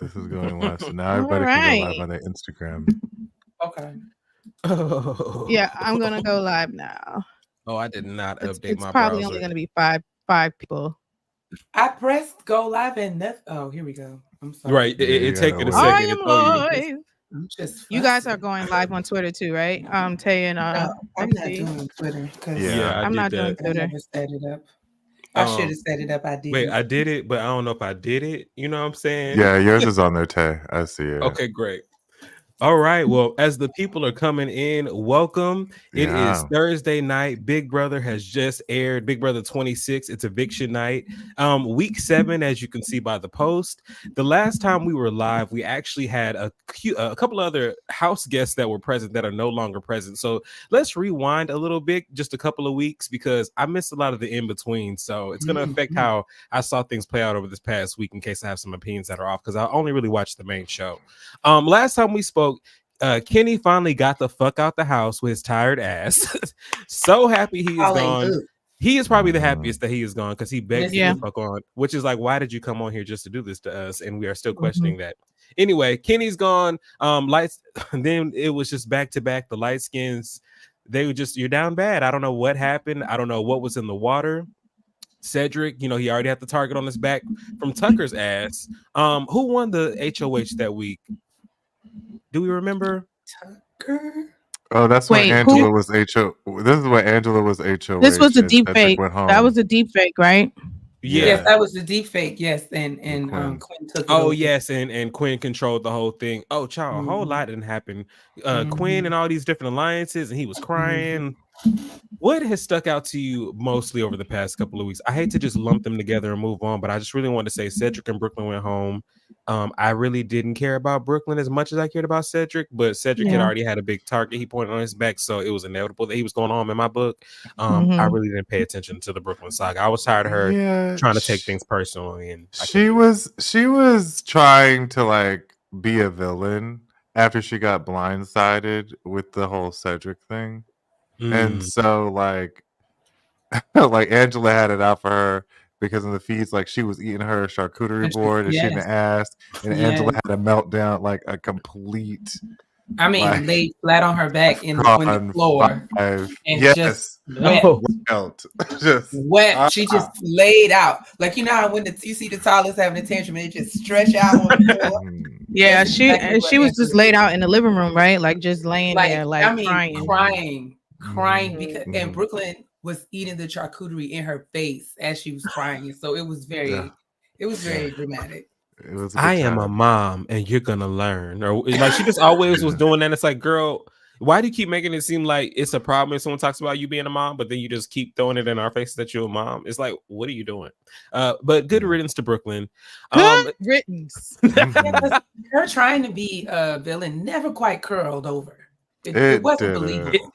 This is going live. So now All everybody can go live right. on their Instagram. Okay. Yeah, I'm gonna go live now. Oh, I did not update It's my probably browser. only gonna be five people. I pressed go live and oh, here we go. I'm sorry. Right, Yeah, it you take gotta it a wait. I second to am tell you. live. I'm just You guys are fussing. going live on Twitter too, right? Tay and No, I'm not XC. doing Twitter because Yeah. I I'm did not doing that. I Twitter. never set it up. I should have set it up. I didn't. Wait, I did it, but I don't know if I did it. You know what I'm saying? Yeah, yours is on there, Tay. I see it. Okay, great. All right. Well, as the people are coming in, welcome. It is Thursday night. Big Brother has just aired. Big Brother 26. It's eviction night. Week 7, as you can see by the post. The last time we were live, we actually had a couple other house guests that were present that are no longer present. So let's rewind a little bit, just a couple of weeks, because I missed a lot of the in between. So it's going to affect how I saw things play out over this past week, in case I have some opinions that are off, because I only really watched the main show. Last time we spoke, Kenny finally got the fuck out the house with his tired ass. So happy he is gone. He is probably the happiest that he is gone, because he begged me to fuck on, which is like, why did you come on here just to do this to us? And we are still questioning that. Anyway, Kenny's gone. Lights. Then it was just back to back. The light skins, they were just, you're down bad. I don't know what happened. I don't know what was in the water. Cedric, he already had the target on his back from Tucker's ass. Who won the HOH that week? Do we remember? Tucker? Oh, that's when Angela was HO. This is when Angela was HO. This was the deep fake. That was the deep fake, right? Yeah. Yes, that was the deep fake. Yes, and Quinn took it over. Yes, and Quinn controlled the whole thing. Oh, child, a whole lot didn't happen. Quinn and all these different alliances, and he was crying. What has stuck out to you mostly over the past couple of weeks? I hate to just lump them together and move on, but I just really wanted to say Cedric and Brooklyn went home. I really didn't care about Brooklyn as much as I cared about Cedric, but Cedric had already had a big target he pointed on his back, so it was inevitable that he was going home in my book. I really didn't pay attention to the Brooklyn saga. I was tired of her trying to take things personally, and she was trying to like be a villain after she got blindsided with the whole Cedric thing. And so like Angela had it out for her because in the feeds, like she was eating her charcuterie board and she didn't ask, and Angela had a meltdown, like a complete. I mean, laid flat on her back on the floor and just wept. She just laid out, like how when you see the toddlers having a tantrum, they just stretch out on the floor. Yeah, she was just laid out in the living room, right? Like just laying there, like crying because and Brooklyn was eating the charcuterie in her face as she was crying, so it was very dramatic. I am a mom, and you're gonna learn, or like she just always was doing that. It's like, girl, why do you keep making it seem like it's a problem if someone talks about you being a mom, but then you just keep throwing it in our faces that you're a mom? It's like, what are you doing? But good riddance to Brooklyn. Good riddance. Her trying to be a villain never quite curled over. It wasn't believable.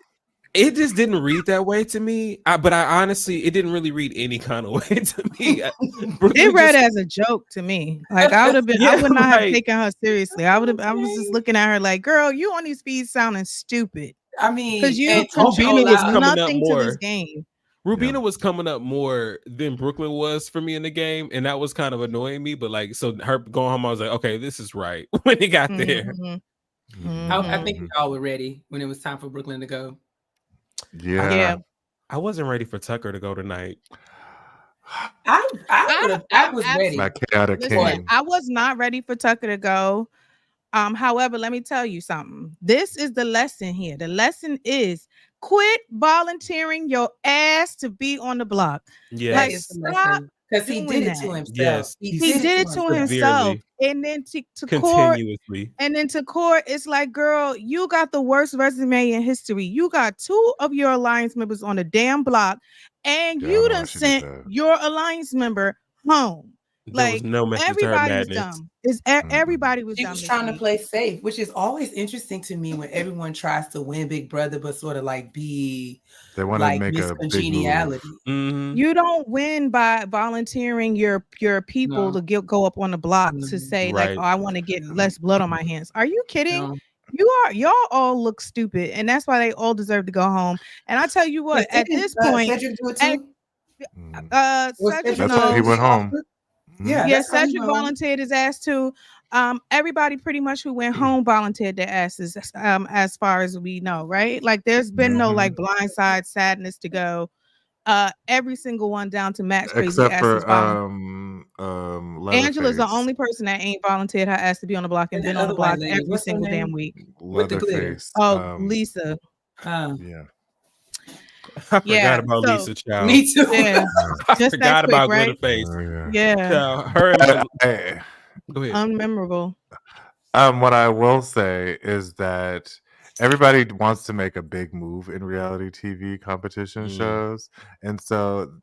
It just didn't read that way to me. But I honestly, it didn't really read any kind of way to me. It read as a joke to me. Like I would have been, I would not have taken her seriously. I was just looking at her like, girl, you on these feeds sounding stupid. I mean, because you contribute nothing to this game. Rubina was coming up more than Brooklyn was for me in the game, and that was kind of annoying me. But like, so her going home, I was like, okay, this is right when it got there. I think we all were ready when it was time for Brooklyn to go. Yeah. I wasn't ready for Tucker to go tonight. I was ready. My chaotic king. I was not ready for Tucker to go. However, let me tell you something. This is the lesson here. The lesson is quit volunteering your ass to be on the block. Yes. Stop. Because he did it to himself. Yes, he did it to himself. And then to court, it's like, girl, you got the worst resume in history. You got 2 of your alliance members on the damn block, and you done sent your alliance member home. There was no message to her madness. Dumb. Everybody was dumb. She was trying to play safe, which is always interesting to me when everyone tries to win Big Brother, but sort of like be they want to make a congeniality. You don't win by volunteering your people to go up on the block to say like, oh, I want to get less blood on my hands. Are you kidding? No. Y'all all look stupid, and that's why they all deserve to go home. And I tell you what, at this point, Cedric do it too? Cedric, he went home. Yeah, Cedric volunteered his ass too. Everybody pretty much who went home volunteered their asses, as far as we know, right? Like there's been no like blindside sadness to go. Every single one down to Max crazy except asses. for Angela's the Leatherface. only person that ain't volunteered her ass to be on the block and been on the block every single damn week. With the glitter. Oh, Lisa. Yeah. I forgot about Lisa, child. Me too. Yeah. I Just forgot quick, about right? Glitterface. Yeah. Child, her and Go ahead. Unmemorable. What I will say is that everybody wants to make a big move in reality TV competition shows. And so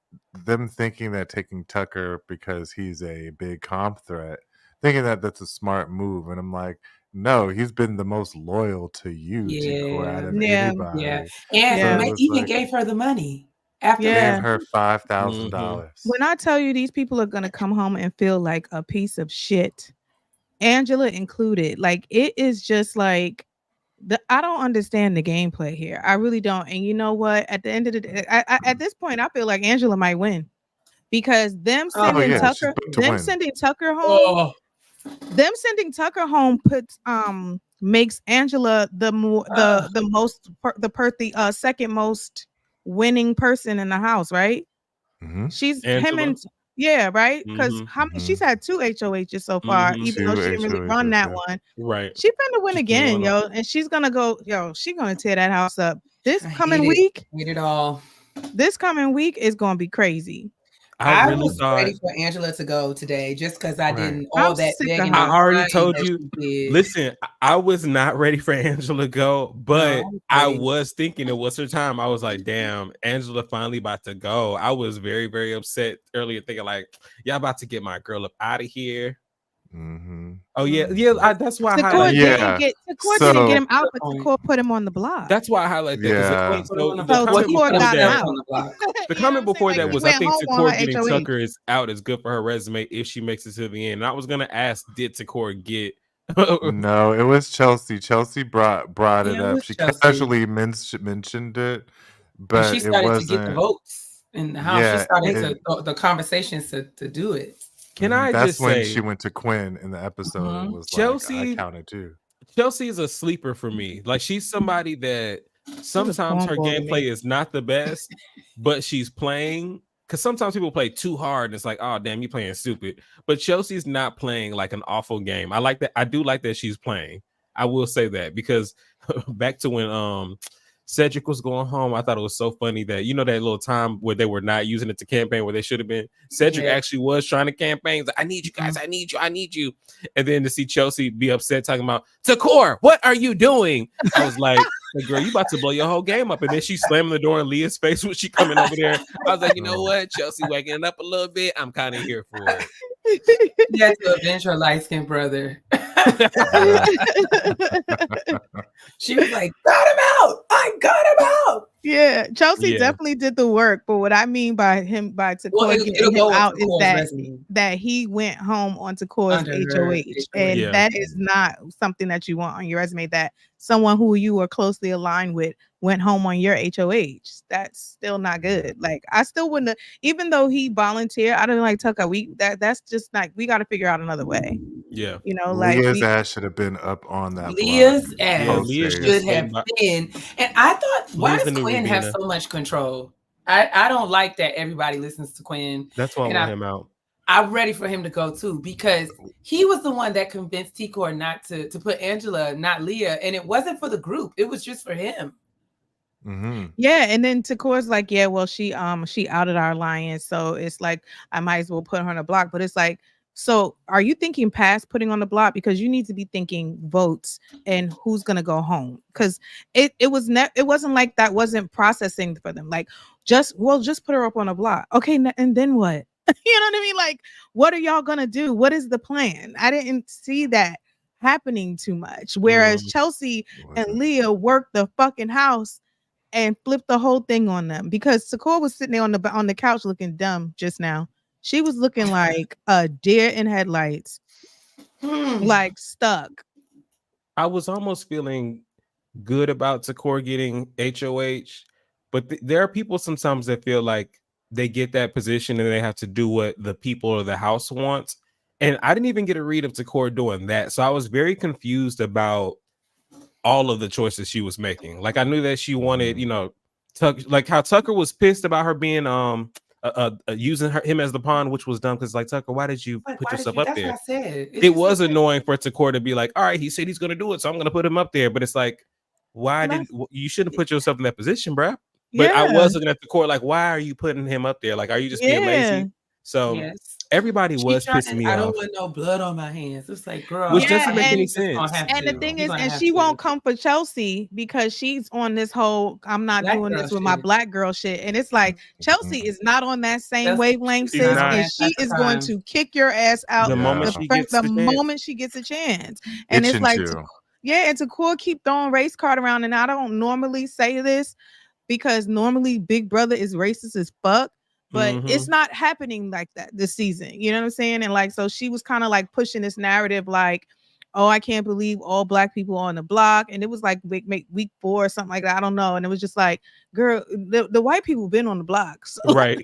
them thinking that taking Tucker because he's a big comp threat, thinking that that's a smart move. And I'm like, no, he's been the most loyal to you, T-Core, out of anybody. Yeah. And So even gave her the money after gave her $5,000. When I tell you these people are gonna come home and feel like a piece of shit, Angela included, like it is just like I don't understand the gameplay here. I really don't. And you know what? At the end of the day, at this point, I feel like Angela might win because them sending Tucker home. Them sending Tucker home puts makes Angela the second most winning person in the house, right? She's Angela? him and right? Because how many she's had 2 HOHs so far, even though she didn't really run that one. Right. She's gonna win again, yo, and she's gonna go, she's gonna tear that house up. This coming week. Hate it all. This coming week is gonna be crazy. I really was ready for Angela to go today just because I didn't all that begging. I already told you. Listen, I was not ready for Angela to go, but I was thinking it was her time. I was like, damn, Angela finally about to go. I was very, very upset earlier, thinking like, y'all about to get my girl up out of here. Oh yeah, that's why Tacor didn't get him out, but Tacor put him on the block. That's why I highlight that. The comment before that was, I think Tacor getting Tucker is out is good for her resume if she makes it to the end. And I was gonna ask, did Tacor get? No, it was Chelsea. Chelsea brought it up. She casually mentioned it, but she started to get the votes and how she started the conversations to do it. Can I That's just when say she went to Quinn in the episode. It was Chelsea, like, I counted too. Chelsea is a sleeper for me. Like she's somebody that sometimes her gameplay is not the best, but she's playing. Because sometimes people play too hard and it's like, oh damn, you playing stupid. But Chelsea's not playing like an awful game. I like that. I do like that she's playing. I will say that because back to when Cedric was going home, I thought it was so funny that, you know, that little time where they were not using it to campaign where they should have been. Cedric actually was trying to campaign. Like, I need you guys. I need you. I need you. And then to see Chelsea be upset talking about, Tacor, what are you doing? I was like, girl, you about to blow your whole game up. And then she slammed the door in Leah's face when she coming over there. I was like, you know what? Chelsea waking it up a little bit. I'm kind of here for it. She had to avenge her light-skinned brother. She was like, got him out. I got him out. Yeah, Chelsea definitely did the work. But what I mean by Tacor getting him out is that he went home on Tacor's HOH. And that is not something that you want on your resume, that someone who you were closely aligned with went home on your HOH. That's still not good. Like, I still wouldn't have, even though he volunteered, I don't like Tucker. That's just like, we got to figure out another way. Yeah. You know, like Leah's ass should have been up on that. Leah's ass should have been. And I thought, why does Quinn have so much control? I don't like that everybody listens to Quinn. That's why I want him out. I'm ready for him to go too, because he was the one that convinced T-Core not to put Angela, not Leah. And it wasn't for the group. It was just for him. Yeah, and then Tacor's like, yeah, well, she outed our alliance, so it's like I might as well put her on the block. But it's like, so are you thinking past putting on the block? Because you need to be thinking votes and who's gonna go home. Because it wasn't like that wasn't processing for them. Like, just put her up on a block. Okay, and then what? You know what I mean? Like, what are y'all gonna do? What is the plan? I didn't see that happening too much. Whereas Chelsea and Leah worked the fucking house and flipped the whole thing on them, because Tacor was sitting there on the couch looking dumb just now. She was looking like a deer in headlights, like stuck. I was almost feeling good about Tacor getting HOH, but there are people sometimes that feel like they get that position and they have to do what the people of the house wants. And I didn't even get a read of Takor doing that. So I was very confused about all of the choices she was making. Like I knew that she wanted, you know, like how Tucker was pissed about her being using him as the pawn, which was dumb because like Tucker, why did you put yourself up that's there? What I said. It was annoying for Takor to be like, all right, he said he's gonna do it, so I'm gonna put him up there. But it's like, why did you shouldn't put yourself in that position, bruh? But I was looking at Takor like, why are you putting him up there? Like, are you just being lazy? So everybody was pissing me off. I don't want no blood on my hands. It's like, girl, which doesn't make any sense. And the thing is, and she won't come for Chelsea because she's on this whole I'm not doing this with my black girl shit. And it's like Chelsea is not on that same wavelength, sis, and she is going to kick your ass out the moment she gets a chance. And it's like, and Takor keep throwing race card around. And I don't normally say this because normally Big Brother is racist as fuck. But it's not happening like that this season. You know what I'm saying? And like, so she was kind of like pushing this narrative like, oh, I can't believe all black people on the block. And it was like week 4 or something like that. I don't know. And it was just like, girl, the white people been on the block. So right.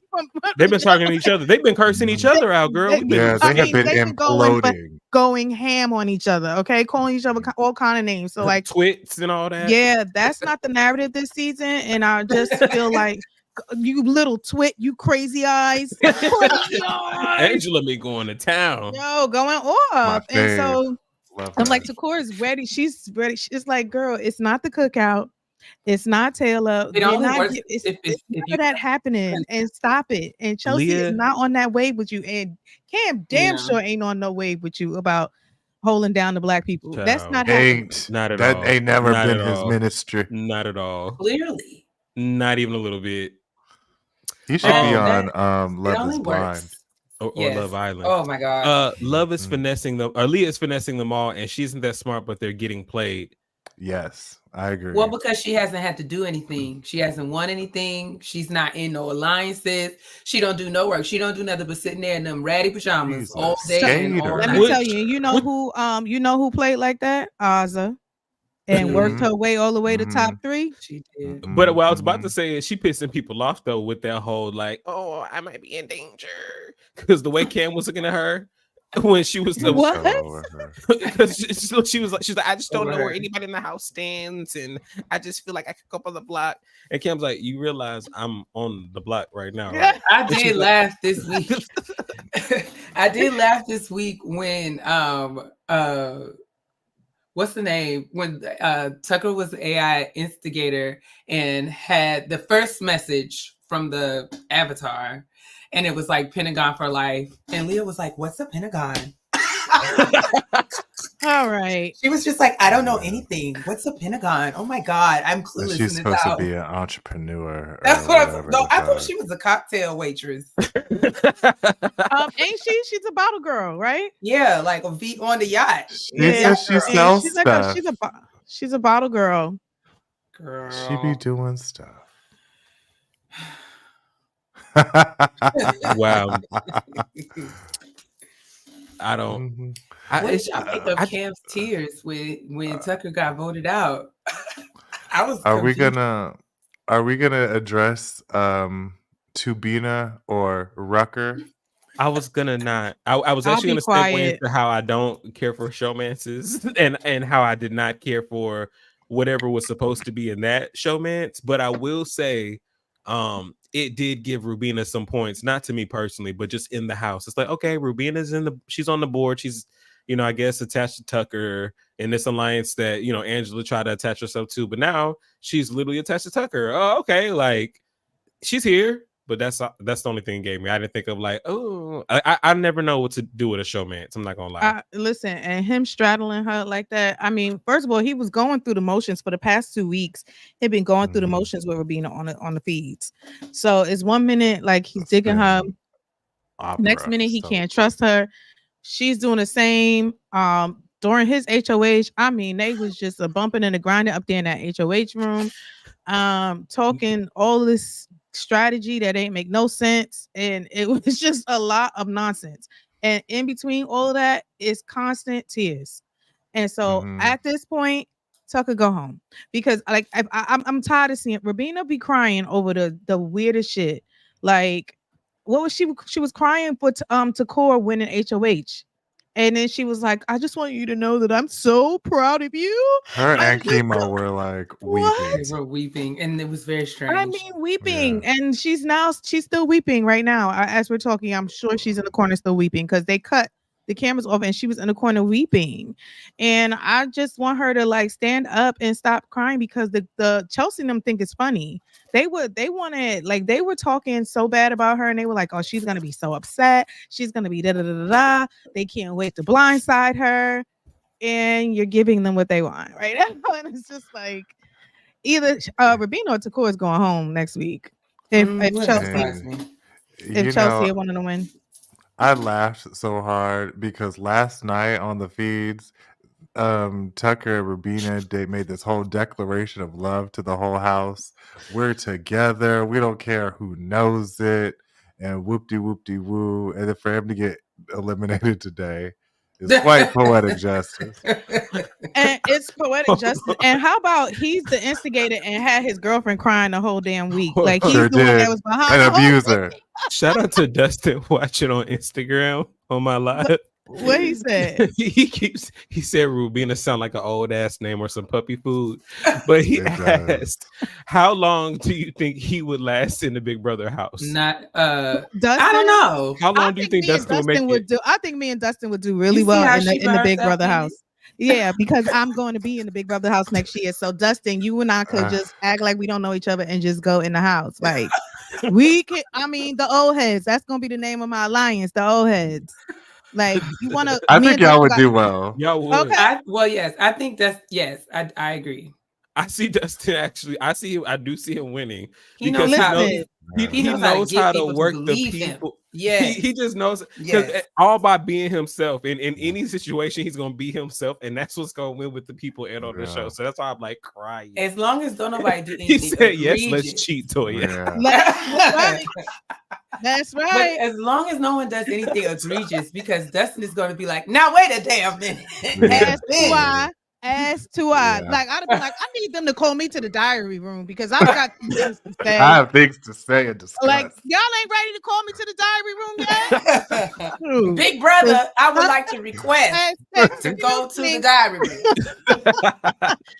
They've been talking to each other. They've been cursing each other out, girl. They have been imploding. Going ham on each other. Okay. Calling each other all kind of names. So like twits and all that. Yeah, that's not the narrative this season. And I just feel like, you little twit, you crazy eyes. Angela be going to town. Yo, going off. And so I'm like, Takor is ready. She's ready. She's like, girl, it's not the cookout. It's not Taylor. It's none of that happening. And stop it. And Chelsea is not on that wave with you. And Cam damn sure ain't on no wave with you about holding down the black people. That's not happening. Not at all. That ain't never been his ministry. Not at all. Clearly. Not even a little bit. He should be on Love is Blind. Or Love Island. Oh my god. Love is finessing them, or Leah is finessing them all, and she isn't that smart, but they're getting played. Yes, I agree. Well, because she hasn't had to do anything. She hasn't won anything. She's not in no alliances. She don't do no work. She don't do nothing but sitting there in them ratty pajamas all day. And all Let me tell you, you know who played like that? Azza. And worked her way all the way to top 3. She did. But what I was about to say is she pissing people off though with that whole like, oh, I might be in danger, because the way Cam was looking at her when she was because she was like, she's like, I just don't know where anybody in the house stands, and I just feel like I could go up on the block. And Cam's like, you realize I'm on the block right now, right? I did laugh this week. I did laugh this week when what's the name? When Tucker was the AI instigator and had the first message from the avatar, and it was like Pentagon for life. And Leah was like, what's a Pentagon? All right. She was just like, I don't know anything. What's a Pentagon? Oh my God, I'm clueless. She's supposed to be an entrepreneur. That's what I thought she was a cocktail waitress. Ain't she? She's a bottle girl, right? Yeah, like a V on the yacht. She sells stuff. She's a bottle girl. Girl. She be doing stuff. Wow. I don't. What did y'all make of Cam's tears when Tucker got voted out? I was. Are we gonna address Tubina or Rucker? I was gonna not. I was actually gonna segue into how I don't care for showmances and how I did not care for whatever was supposed to be in that showmance. But I will say, it did give Rubina some points, not to me personally, but just in the house. It's like, okay, Rubina's she's on the board. She's, I guess attached to Tucker in this alliance that, Angela tried to attach herself to, but now she's literally attached to Tucker. Oh, okay. Like, she's here, but that's the only thing it gave me. I didn't think of like, oh, I never know what to do with a showmance. I'm not gonna lie. Listen, and him straddling her like that. I mean, first of all, he was going through the motions for the past 2 weeks. He'd been going through the motions with Rubina on the feeds. So it's 1 minute like he's digging her. Next minute he can't trust her. She's doing the same. During his HOH, I mean, they was just a bumping and a grinding up there in that HOH room, talking all this strategy that ain't make no sense, and it was just a lot of nonsense. And in between all of that is constant tears. And so at this point, Tucker go home, because like I'm tired of seeing Rubina be crying over the weirdest shit. Like, what was she was crying for? Takor winning HOH. And then she was like, I just want you to know that I'm so proud of you. Her and Chemo were like weeping. They were weeping, and it was very strange. I mean, weeping. Yeah. And she's still weeping right now. As we're talking, I'm sure she's in the corner still weeping because they cut the cameras off and she was in the corner weeping. And I just want her to like stand up and stop crying because the Chelsea and them think it's funny. They wanted, like, they were talking so bad about her and they were like, oh, she's gonna be so upset. She's gonna be da da da da da. They can't wait to blindside her. And you're giving them what they want right now. And it's just like either Rubino or Takor is going home next week. If Chelsea wanted to win. I laughed so hard because last night on the feeds, Tucker and Rubina made this whole declaration of love to the whole house. We're together. We don't care who knows it. And whoop-de-whoop-de-woo. And then for him to get eliminated today is quite poetic justice. And it's poetic justice. And how about he's the instigator and had his girlfriend crying the whole damn week? Like he's the one that was behind an abuser. Shout out to Dustin watching on Instagram on my live. What he said? he said Rubina sound like an old ass name or some puppy food. But he asked, how long do you think he would last in the Big Brother house? Not Dustin? I don't know. How long do you think Dustin would do? I think me and Dustin would do really well in the Big Brother house. Yeah, because I'm going to be in the Big Brother house next year. So Dustin, you and I could just act like we don't know each other and just go in the house. Like we can, I mean, the old heads. That's gonna be the name of my alliance, the old heads. Like you want to? I think y'all would do well. Y'all would. Okay. Yes, I think I agree. I see Dustin actually. I do see him winning because he knows how to work the people. Yeah, he just knows because all by being himself. In any situation, he's gonna be himself, and that's what's gonna win with the people and on the show. So that's why I'm like crying. As long as don't nobody do anything. He said, "Yes, let's cheat, Toya." Yeah. That's right. But as long as no one does anything egregious, because Dustin is going to be like, now wait a damn minute. As to I. Like I'd be like, I need them to call me to the diary room because I've got things to say. I have things to say and discuss. Like y'all ain't ready to call me to the diary room yet. Big brother, I would like to request to go to the diary room.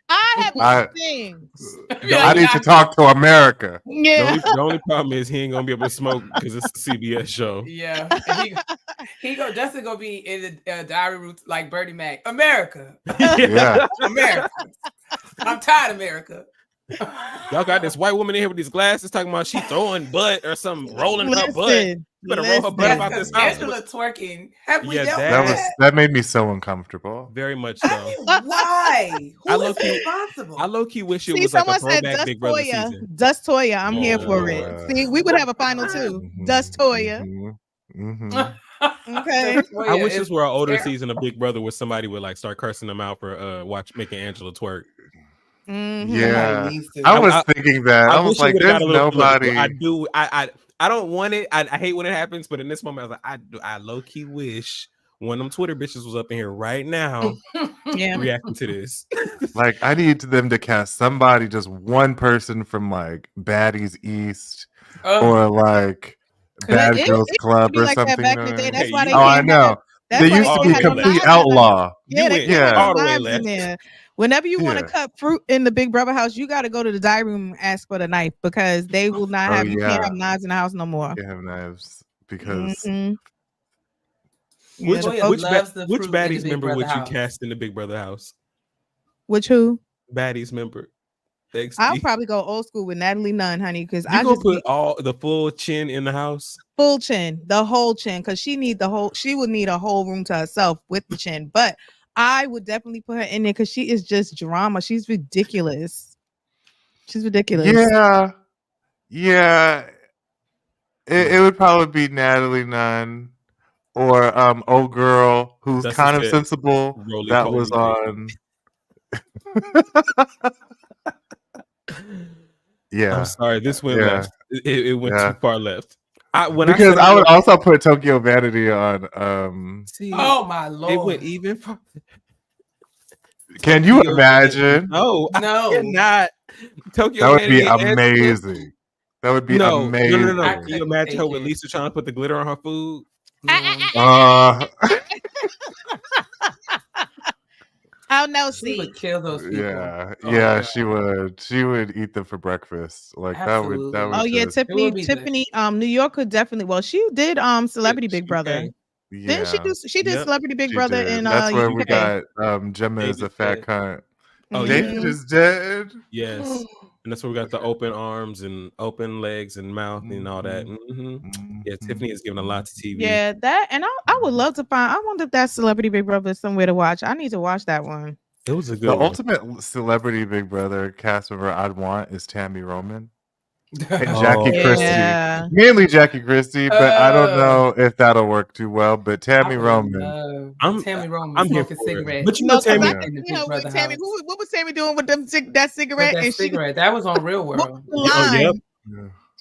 I have things. I need to talk to America. Yeah. The only problem is he ain't gonna be able to smoke because it's a CBS show. Yeah. Dustin gonna be in the diary room like Bernie Mac. America. Yeah. America. I'm tired of America. Y'all got this white woman in here with these glasses talking about she throwing butt or something, rolling her butt. You better roll her butt about this house. Angela twerking. Have we dealt with that made me so uncomfortable. Very much so. I mean, why? Who is responsible? I low-key wish it was like a throwback Big Brother season. Dust Toya, I'm here for it. See, we would have a final too. Dust Toya. Okay. I wish this were an older season of Big Brother where somebody would like start cursing them out for making Angela twerk. Yeah, I was thinking that. I was like, there's nobody. I don't want it. I hate when it happens, but in this moment, I was like, I low key wish one of them Twitter bitches was up in here right now, reacting to this. Like, I need them to cast somebody, just one person from like Baddies East or like Bad Girls Club or something. That's why they I know. They used to be complete outlaw. Yeah, all the way left. Whenever you want to cut fruit in the Big Brother house, you got to go to the diary room and ask for the knife because they will not have. You can't have knives in the house no more. You can't have knives because. Which baddies member would you cast in the Big Brother house? Which who? Baddies member. XD. I'll probably go old school with Natalie Nunn, honey, because I just put all the full chin in the house. Full chin, the whole chin, because she would need a whole room to herself with the chin. But I would definitely put her in there because she is just drama. She's ridiculous. She's ridiculous. Yeah. It would probably be Natalie Nunn or old girl who's kind of sensible. That was on. Yeah, I'm sorry. This went left. It went too far left. I would also put Tokyo Vanity on. Oh my lord! It went even. Can you imagine? No, I cannot. Tokyo that would be amazing. That would be amazing. No. Can you imagine her with Lisa trying to put the glitter on her food? No. Oh no, She would kill those people. Yeah, she would. She would eat them for breakfast. Like Absolutely. that would Oh yeah, just Tiffany, New York could definitely. Well, she did Celebrity Big Brother. Didn't she do? She did Celebrity Big Brother in That's where we UK. got Gemma is a fat cunt. Oh, David is dead. Yes. And that's where we got the open arms and open legs and mouth and all that. Yeah, Tiffany is giving a lot to TV. Yeah, that and I would love to find. I wonder if that Celebrity Big Brother is somewhere to watch. I need to watch that one. It was a good The one. ultimate Celebrity Big Brother cast member I'd want is Tammy Roman. And Jackie Christie, mainly Jackie Christie, but I don't know if that'll work too well. But Tammy Roman, Tammy Roman, I'm smoking cigarettes. But you know, Tammy, what was Tammy doing with them that cigarette? With that cigarette that was on Real World.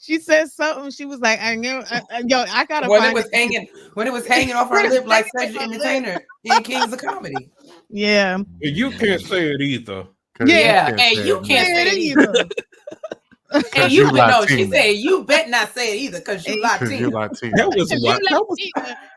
She said something. She was like, "I knew, I gotta." When it was hanging off her lip like Cedric Entertainer in Kings of Comedy. Yeah, you can't say it either. Yeah, and you can't say it either. And you know, she said, "You bet not say it either, because you Latina." That was wild.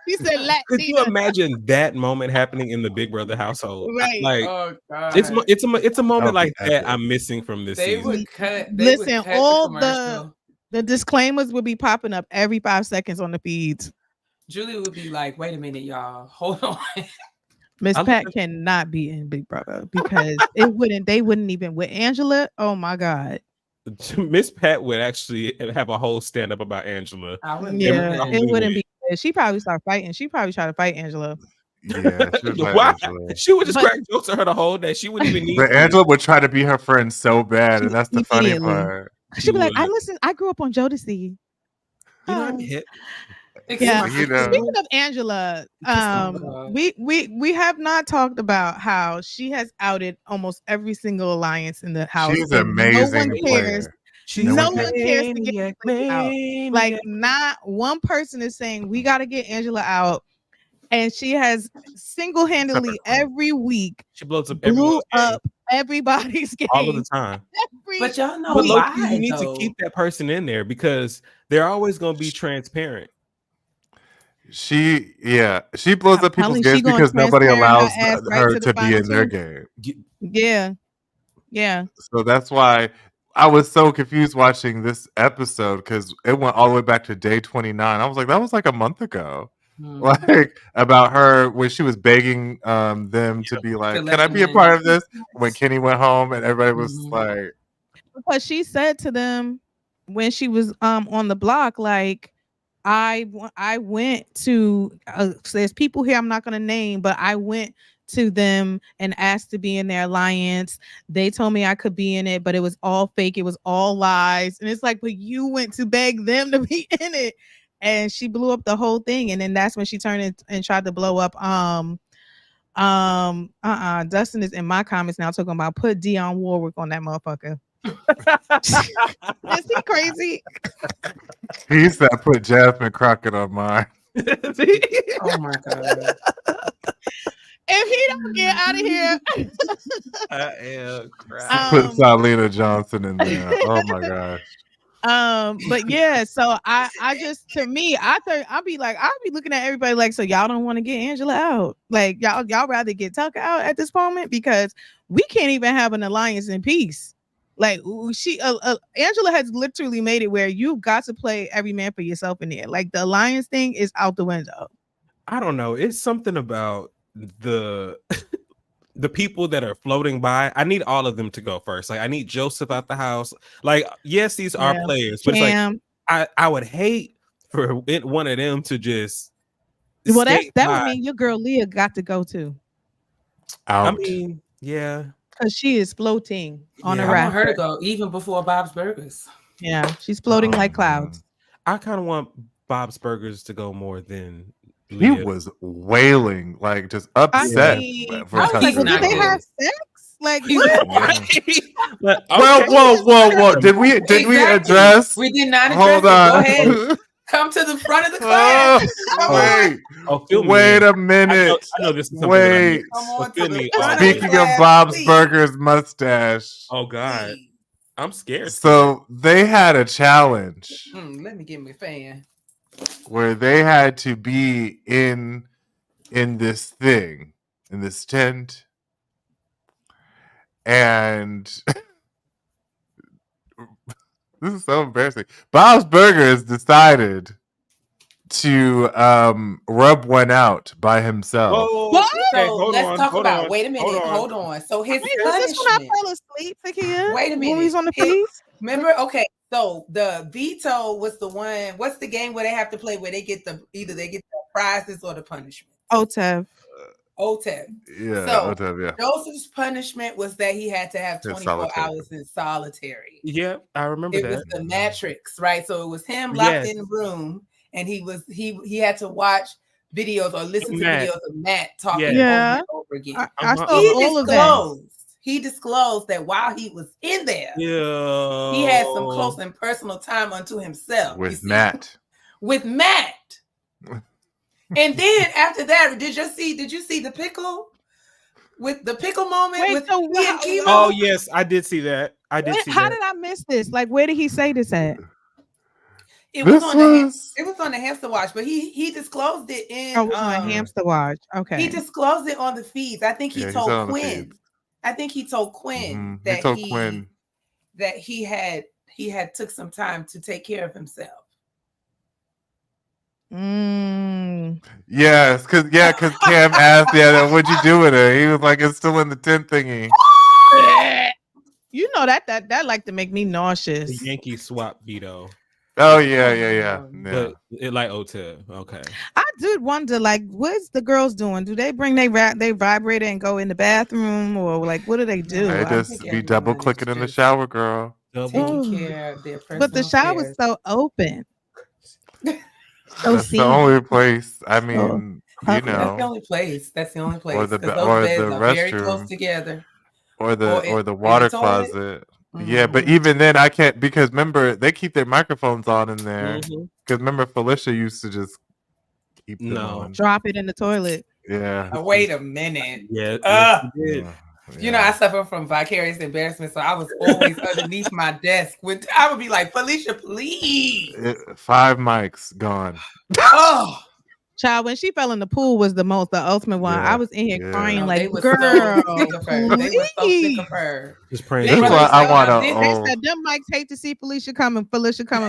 She said, "Latina." Could you imagine that moment happening in the Big Brother household? Right. Like, oh, God. it's a moment like that I'm missing from this season. Would cut. Listen, all the disclaimers would be popping up every 5 seconds on the feeds. Julie would be like, "Wait a minute, y'all, hold on." Miss Pat cannot be in Big Brother because they wouldn't even with Angela. Oh my God. Miss Pat would actually have a whole stand up about Angela. Yeah, it wouldn't be good. She probably start fighting. She probably try to fight Angela. Yeah, she would just crack jokes at her the whole day. She wouldn't even need. But Angela would try to be her friend so bad, and that's the funny part. She'd be like, I grew up on Jodeci. You know, I'm hip. Yeah. Speaking of Angela, we have not talked about how she has outed almost every single alliance in the house. She's amazing. No one cares. No one cares to get out. Like, not one person is saying we got to get Angela out. And she has single-handedly every week she blew up everybody's game all of the time. But y'all know why you need to keep that person in there because they're always going to be transparent. She blows up people's games because nobody allows her to be in their game. Yeah. So that's why I was so confused watching this episode because it went all the way back to day 29. I was like, that was like a month ago. Like about her when she was begging them to be like, can I be a part of this? When Kenny went home and everybody was like, because she said to them when she was on the block, like, I went to there's people here I'm not gonna name, but I went to them and asked to be in their alliance. They told me I could be in it, but it was all fake. It was all lies. And it's like, but you went to beg them to be in it. And she blew up the whole thing. And then that's when she turned and tried to blow up. Dustin is in my comments now talking about put Dionne Warwick on that motherfucker. Is he crazy? He said put Jasmine Crockett on mine. Oh my God. If he don't get out of here, I am crying. Put Salina Johnson in there. Oh my gosh. But yeah, so I just, to me, I'll be looking at everybody like, so y'all don't want to get Angela out? Like y'all rather get Tucker out at this moment because we can't even have an alliance in peace. Like Angela has literally made it where you've got to play every man for yourself in there. Like the alliance thing is out the window. I don't know. It's something about the people that are floating by. I need all of them to go first. Like I need Joseph out the house. Like, yes, these are players, but it's like I would hate for one of them to just that would mean your girl Leah got to go too. Out. I mean, yeah. Because she is floating on a raft. I want her to go even before Bob's Burgers. Yeah, she's floating like clouds. I kind of want Bob's Burgers to go more than Leah. He was wailing, like just upset. For did they have sex? Like, whoa! Did we address? We did not address. Hold on. Go ahead. Come to the front of the class. Wait a minute. I know this is wait. Speaking of Bob's Burgers mustache. Oh God, I'm scared. So they had a challenge. Let me get my fan. where they had to be in this thing, in this tent, and this is so embarrassing. Bob's Burgers decided to rub one out by himself. What? Okay, so let's talk about. Wait a minute. Hold on. So his punishment. Is this when I fell asleep, Takia? Wait a minute. When we was on the police? Remember? Okay. So the veto was the one. What's the game where they have to play where they get either they get the prizes or the punishment? OTEV. Yeah. So OTEV, yeah. Joseph's punishment was that he had to have 24 hours in solitary. Yeah, I remember that. It was the Matrix, right? So it was him locked in the room, and he had to watch videos or listen to videos of Matt talking over and over again. I saw all of that. He disclosed that while he was in there, he had some close and personal time unto himself with Matt. And then after that, did you see the pickle? With the pickle moment with me and Kimo? Oh yes, I did see that. How did I miss this? Like, where did he say this at? It was on the Hamster Watch, but he disclosed it in on Hamster Watch. Okay. He disclosed it on the feeds. I think he told Quinn. I think he told Quinn that he had took some time to take care of himself. Yes, because Cam asked, what'd you do with her? He was like, it's still in the tent thingy. You know that like to make me nauseous. The Yankee swap veto. Oh yeah. But it like OTEV. Okay. I did wonder, like, what's the girls doing? Do they bring they vibrator and go in the bathroom, or like, what do they do? They just be double clicking in the shower, girl. Taking care of their personal but the shower's so open. That's the only place. I mean, that's the only place. Or the beds restroom, are very close together. Or the water closet. Mm-hmm. Yeah, but even then, I can't, because remember, they keep their microphones on in there. Because remember, Felicia used to just keep them on. Drop it in the toilet. Yeah. Wait a minute. Yeah. You know, I suffer from vicarious embarrassment, so I was always underneath my desk when I would be like, Felicia, please. 5 mics gone. Oh. Child, when she fell in the pool was the ultimate one. I was in here crying like, girl. They were so sick of her. Just praying. That's why I want to. They said them mics hate to see Felicia coming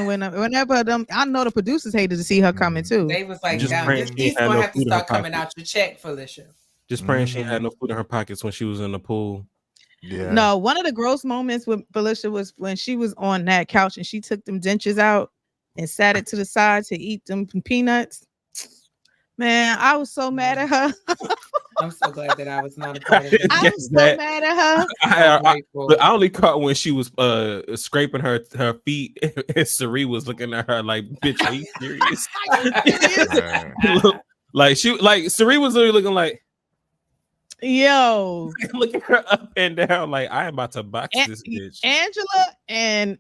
whenever them. I know the producers hated to see her coming too. They was like, she's gonna have to start coming out your check, Felicia. Just praying she had no food in her pockets when she was in the pool. Yeah. No, one of the gross moments with Felicia was when she was on that couch and she took them dentures out and sat it to the side to eat them peanuts. Man, I was so mad at her. I'm so glad that I was not a part of it. I was so mad at her. I only caught when she was scraping her feet and Sari was looking at her like, bitch, are you serious? Sari was literally looking like, yo, looking her up and down like, I am about to box this bitch. Angela and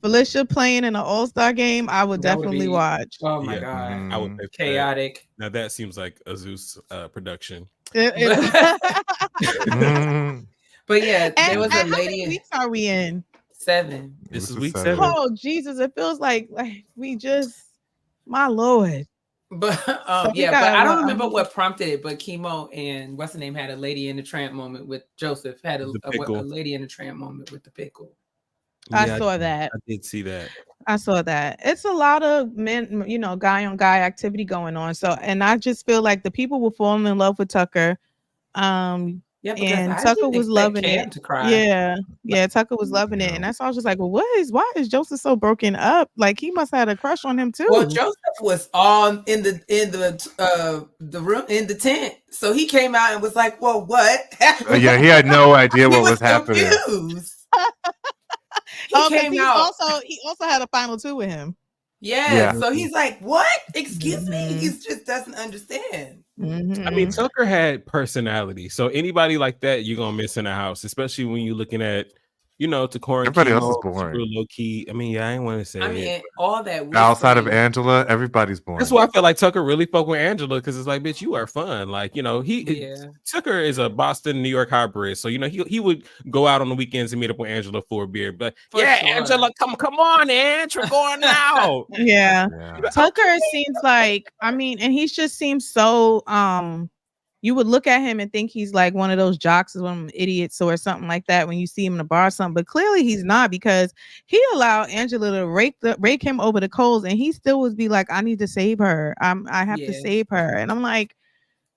Felicia playing in an all-star game, I would definitely watch. Oh my god, I would pay chaotic. Now that seems like a Zeus production. But yeah, there was a lady. How many weeks are we in? 7. This is week 7. Oh Jesus, it feels like we just, my Lord. But but I don't remember what prompted it. But Kimo and what's the name had a lady in the tramp moment with Joseph. Had a lady in the tramp moment with the pickle. I saw that. I did see that. I saw that. It's a lot of men, guy on guy activity going on. So, and I just feel like the people were falling in love with Tucker. And Tucker was loving it. To cry. Yeah, Tucker was loving it, and that's all. I was just like, well, why is Joseph so broken up? Like he must have had a crush on him too. Well, Joseph was on in the room in the tent, so he came out and was like, "Well, what?" Yeah, he had no idea what was happening. He also had a final 2 with him. Yeah, so he's like, "What? Excuse me?" He just doesn't understand. I mean, Tucker had personality, so anybody like that you're gonna miss in the house, especially when you're looking at you know, Takora and Everybody else is Chemo, super boring. low key. I mean, yeah, I ain't want to say it. All that outside of Angela, everybody's boring. That's why I feel like Tucker really fuck with Angela, because it's like, bitch, you are fun. Like, you know, Tucker is a Boston, New York hybrid, so you know he would go out on the weekends and meet up with Angela for a beer. But Angela, come on, Ange, we're going now. Yeah. Tucker seems like, I mean, and he just seems so you would look at him and think he's like one of those jocks or one of them idiots or something like that when you see him in a bar or something. But clearly he's not, because he allowed Angela to rake him over the coals, and he still would be like, I need to save her. I have to save her. And I'm like,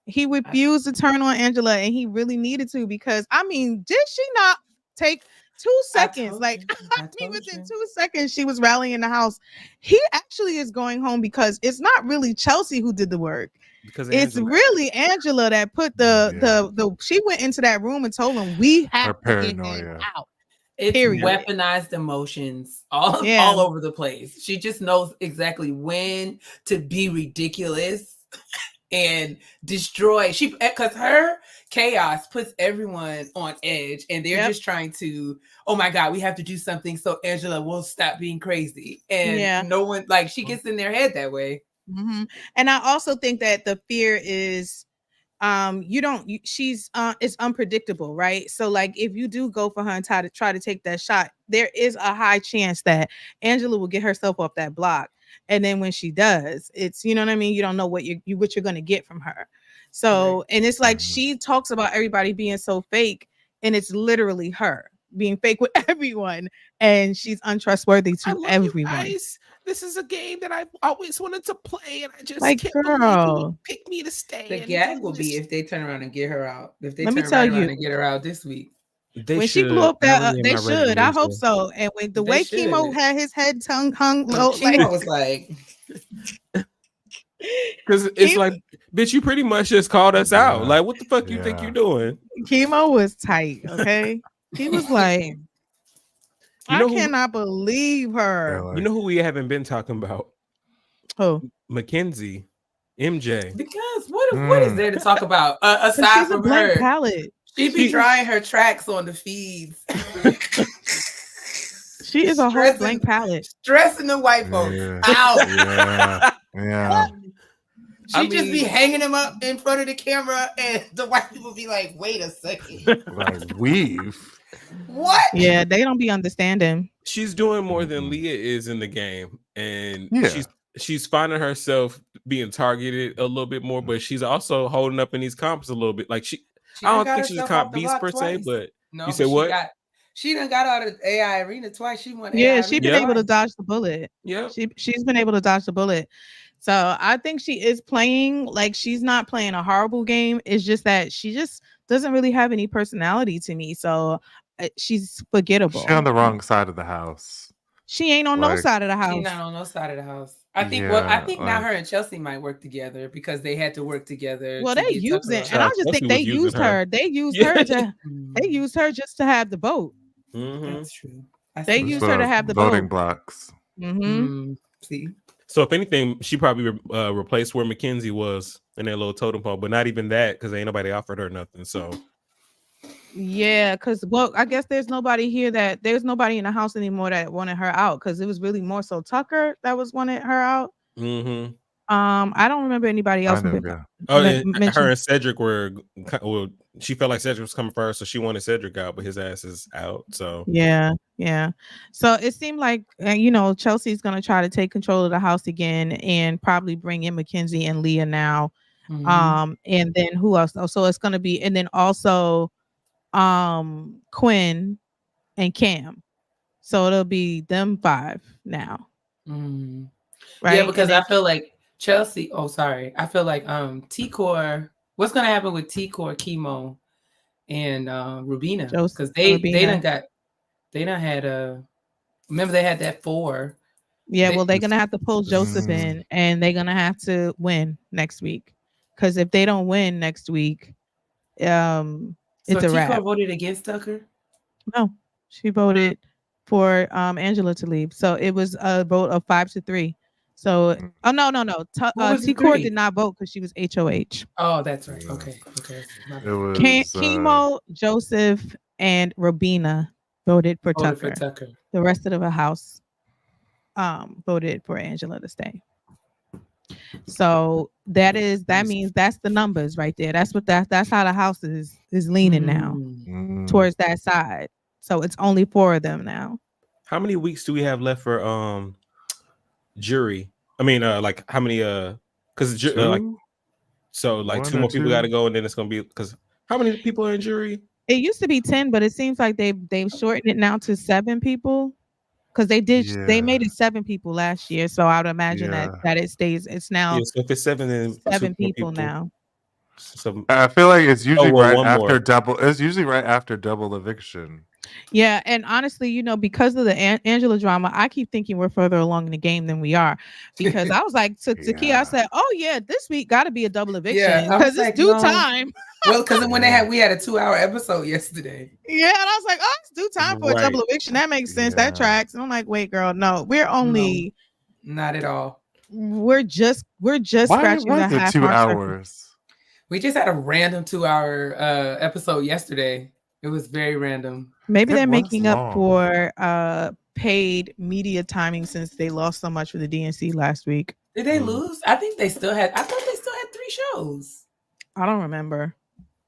he refused to turn on Angela, and he really needed to, because I mean, did she not take 2 seconds? Like, I mean, within 2 seconds, she was rallying in the house. He actually is going home because it's not really Chelsea who did the work. Because it's really Angela that put the she went into that room and told him, we have to get him out. It's weaponized emotions all over the place. She just knows exactly when to be ridiculous and destroy. Because her chaos puts everyone on edge, and they're just trying to, oh my God, we have to do something so Angela will stop being crazy. And no one, like, she gets in their head that way. Mm-hmm. And I also think that the fear is she's it's unpredictable, right? So like, if you do go for her and try to take that shot, there is a high chance that Angela will get herself off that block. And then when she does, it's, you know what I mean, you don't know what you're going to get from her. So and it's like, she talks about everybody being so fake, and it's literally her being fake with everyone, and she's untrustworthy to everyone. This is a game that I've always wanted to play, and I just like, can't girl, believe you pick me to stay. The gag will be if they turn around and get her out. If they turn around and get her out this week. When she blew up that, they should. I hope so. And when the way Chemo had his head tongue hung low, Chemo was like, because it's like, bitch, you pretty much just called us out. Like, what the fuck you think you're doing? Chemo was tight. Okay, he was like, I cannot believe her. You know who we haven't been talking about? Who? Mackenzie, MJ. Because what is there to talk about aside from her? Palette. She be drawing her tracks on the feeds. She is a whole blank palette. Stressing the white folks out. She just be hanging them up in front of the camera, and the white people be like, wait a second. Like, weave. What? Yeah, they don't be understanding. She's doing more than Leah is in the game, and she's finding herself being targeted a little bit more, but she's also holding up in these comps a little bit. Like, I don't think she's a comp beast per se, but you said what? She done got out of AI arena twice. She won. She's been able to dodge the bullet. Yeah, she's been able to dodge the bullet. So I think she is playing, like, she's not playing a horrible game. It's just that she just doesn't really have any personality to me. So she's forgettable. She's on the wrong side of the house. She ain't on no side of the house. She's not on no side of the house. I think now her and Chelsea might work together, because they had to work together. Well, they used it, and I just think they used her. They used her just to have the vote. Mm-hmm. That's true. They used her to have the voting blocks. Mm-hmm. See. So if anything, she probably replaced where Mackenzie was in that little totem pole, but not even that, because ain't nobody offered her nothing. So yeah, because I guess there's nobody in the house anymore that wanted her out, because it was really more so Tucker that was wanted her out. Mm-hmm. I don't remember anybody else. Her and Cedric were. Well, she felt like Cedric was coming first, so she wanted Cedric out, but his ass is out. So yeah. So it seemed like Chelsea's gonna try to take control of the house again, and probably bring in Mackenzie and Leah now. Mm-hmm. And then who else? So it's gonna be, and then also, Quinn and Cam. So it'll be them 5 now. Mm-hmm. Right? Yeah, because I feel like Chelsea. Oh, sorry. I feel like T-Core. What's gonna happen with T-Core, Chemo, and Rubina? Because they done had remember they had that 4. Yeah, well, they're gonna have to pull Joseph in, and they're gonna have to win next week. Because if they don't win next week, it's a wrap. T-Core voted against Tucker? No, she voted for Angela to leave. So it was a vote of 5-3. So, no. T-Core did not vote because she was HOH. Oh, that's right. Okay. It was Chemo, Joseph, and Rubina voted for Voted for Tucker. Tucker. The rest of the house voted for Angela to stay. So that means that's the numbers right there. That's how the house is leaning now towards that side. So it's only 4 of them now. How many weeks do we have left for jury? I mean, like how many? Because like, so like 2 more people got to go, and then it's gonna be because how many people are in jury? It used to be 10, but it seems like they've shortened it now to 7 people. Because they made it 7 people last year, so I would imagine that it stays. It's now so if it's 7, then 7 people now. So I feel like it's usually right after double. It's usually right after double eviction. Yeah, and honestly, because of the Angela drama, I keep thinking we're further along in the game than we are. Because I was like to Kia, I said, "Oh yeah, this week got to be a double eviction because it's due time." Well, because when we had a 2-hour episode yesterday. Yeah, and I was like, "Oh, it's due time for a double eviction. That makes sense. That tracks." And I'm like, "Wait, girl, no, we're only not at all. We're just scratching the half 2 hours. We just had a random 2-hour episode yesterday. It was very random. Maybe they're making up for paid media timing since they lost so much for the DNC last week. Did they lose? I think they still had. I thought they still had 3 shows. I don't remember.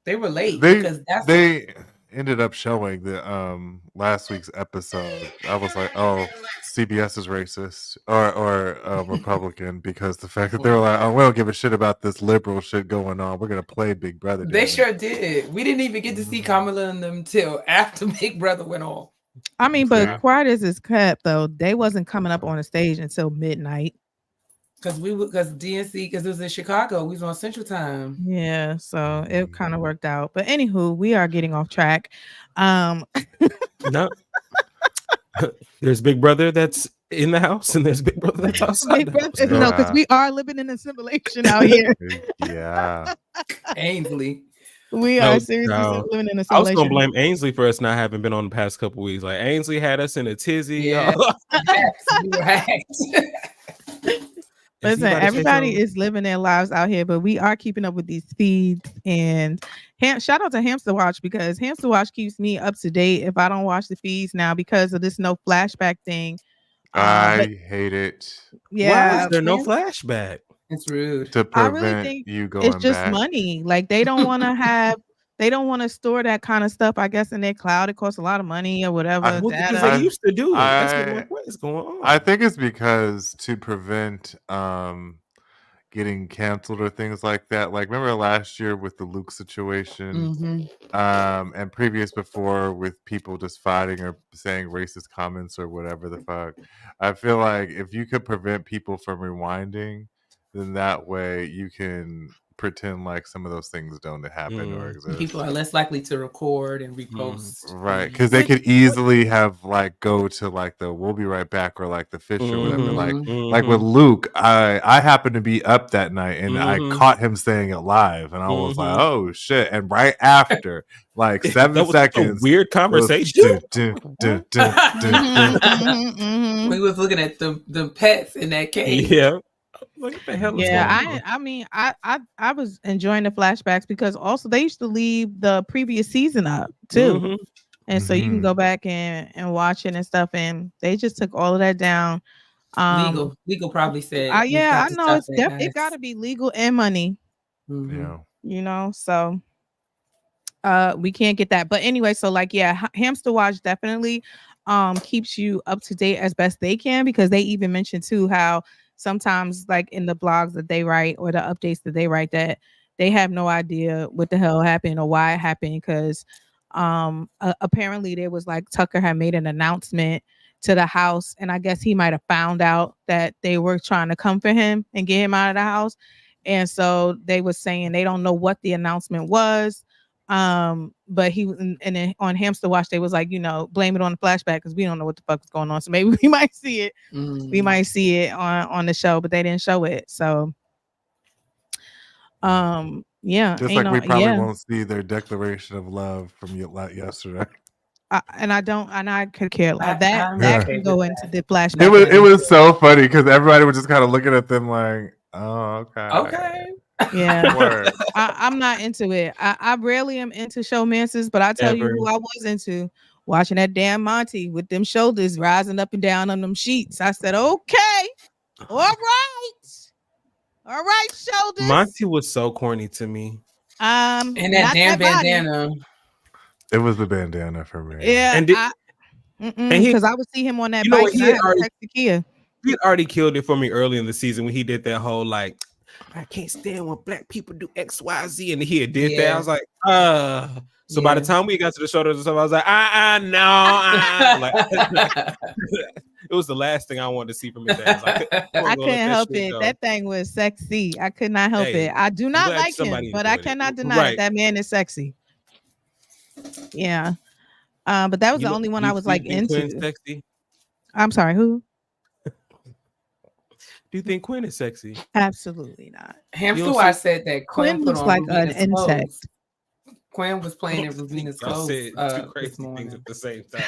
They were late they ended up showing the last week's episode. I was like, oh, CBS is racist or Republican because the fact that they were like, oh, we don't give a shit about this liberal shit going on. We're gonna play Big Brother. They sure did. We didn't even get to see Kamala and them till after Big Brother went on. I mean, but quiet as it's kept though, they wasn't coming up on the stage until midnight. Because DNC, because it was in Chicago, we was on Central Time. Yeah, so it kind of worked out. But anywho, we are getting off track. No. There's Big Brother that's in the house, and there's Big Brother that's outside the house. No, because we are living in a simulation out here. Yeah. Ainsley. We are seriously living in a simulation. I was gonna blame Ainsley for us not having been on the past couple weeks. Like Ainsley had us in a tizzy. Yeah. Right. Listen, everybody is living their lives out here, but we are keeping up with these feeds. And shout out to Hamster Watch because Hamster Watch keeps me up to date if I don't watch the feeds now because of this no flashback thing. I hate it. Yeah, why is there no flashback? It's rude to prevent you going back. It's just money. Like they don't want to have. They don't want to store that kind of stuff, I guess, in their cloud. It costs a lot of money or whatever. Because they used to do it. That's what is going on. I think it's because to prevent getting canceled or things like that. Like remember last year with the Luke situation, and previous before with people just fighting or saying racist comments or whatever the fuck. I feel like if you could prevent people from rewinding, then that way you can pretend like some of those things don't happen or exist. People are less likely to record and repost. Right, because they could easily have like go to like the "we'll be right back" or like the fish or whatever. Like with Luke, I happened to be up that night and I caught him saying it live, and I was like, "Oh shit!" And right after, like 7 seconds, a weird conversation. We was looking at the pets in that cave. Yeah. What the hell is I mean, I was enjoying the flashbacks because also they used to leave the previous season up too, and so you can go back and watch it and stuff. And they just took all of that down. Legal probably said, yeah, I know it got to be legal and money. Yeah, so we can't get that. But anyway, so like Hamster Watch definitely keeps you up to date as best they can because they even mentioned too how sometimes like in the blogs that they write or the updates that they write that they have no idea what the hell happened or why it happened because apparently there was like Tucker had made an announcement to the house and I guess he might have found out that they were trying to come for him and get him out of the house, and so they were saying they don't know what the announcement was, but he and then on Hamster Watch they was like, blame it on the flashback because we don't know what the fuck is going on, so maybe we might see it on the show, but they didn't show it. So yeah, just like we probably won't see their declaration of love from yesterday. I could care less. That can go into the flashback. It was so funny because everybody was just kind of looking at them like, oh, okay. Yeah, I'm not into it. I rarely am into showmances, but I tell you who I was into watching that damn Monty with them shoulders rising up and down on them sheets. I said, okay, all right, shoulders. Monty was so corny to me. And that damn bandana. It was the bandana for me. Yeah, because I would see him on that bike and I had a sexy Kia. He had already killed it for me early in the season when he did that whole like, I can't stand when black people do X, Y, Z, and he did that. I was like, So by the time we got to the shoulders and stuff, I was like, no, like, it was the last thing I wanted to see from his ass. I couldn't help it. That thing was sexy. I could not help it. I do not like him, but I cannot deny that man is sexy. Yeah. But that was the only one I was like into. Sexy? I'm sorry, who? Do you think Quinn is sexy? Absolutely not. Hamster I said that Quinn looks like an insect. Quinn was playing in Rosina's clothes. Two crazy things at the same time.